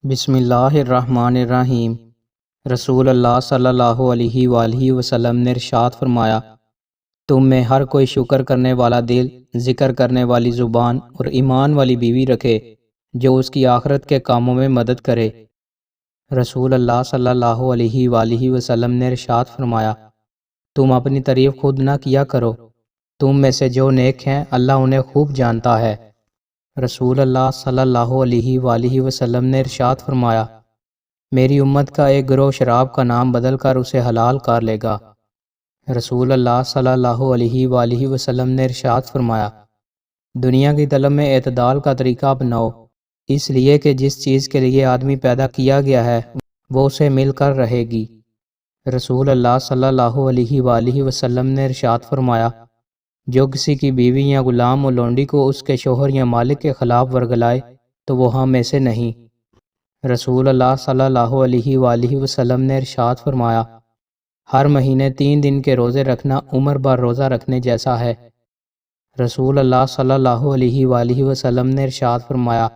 بسم اللہ الرحمن الرحیم۔ رسول اللہ صلی اللہ علیہ وآلہ وسلم نے ارشاد فرمایا، تم میں ہر کوئی شکر کرنے والا دل، ذکر کرنے والی زبان اور ایمان والی بیوی رکھے جو اس کی آخرت کے کاموں میں مدد کرے۔ رسول اللہ صلی اللہ علیہ وآلہ وسلم نے ارشاد فرمایا، تم اپنی تعریف خود نہ کیا کرو، تم میں سے جو نیک ہیں اللہ انہیں خوب جانتا ہے۔ رسول اللہ صلی اللہ علیہ وآلہ وسلم نے ارشاد فرمایا، میری امت کا ایک گروہ شراب کا نام بدل کر اسے حلال کر لے گا۔ رسول اللہ صلی اللہ علیہ وآلہ وسلم نے ارشاد فرمایا، دنیا کی طلب میں اعتدال کا طریقہ اپناؤ، اس لیے کہ جس چیز کے لیے آدمی پیدا کیا گیا ہے وہ اسے مل کر رہے گی۔ رسول اللہ صلی اللہ علیہ وآلہ وسلم نے ارشاد فرمایا، جو کسی کی بیوی یا غلام و لونڈی کو اس کے شوہر یا مالک کے خلاف ورگلائے تو وہ ہم میں سے نہیں۔ رسول اللہ صلی اللہ علیہ وآلہ وسلم نے ارشاد فرمایا، ہر مہینے 3 دن کے روزے رکھنا عمر بھر روزہ رکھنے جیسا ہے۔ رسول اللہ صلی اللہ علیہ وآلہ وسلم نے ارشاد فرمایا،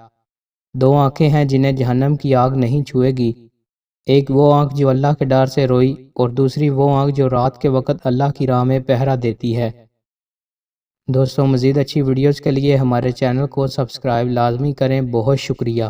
2 آنکھیں ہیں جنہیں جہنم کی آگ نہیں چھوئے گی، ایک وہ آنکھ جو اللہ کے ڈر سے روئی اور دوسری وہ آنکھ جو رات کے وقت اللہ کی راہ میں پہرا دیتی ہے۔ دوستوں، مزید اچھی ویڈیوز کے لیے ہمارے چینل کو سبسکرائب لازمی کریں۔ بہت شکریہ۔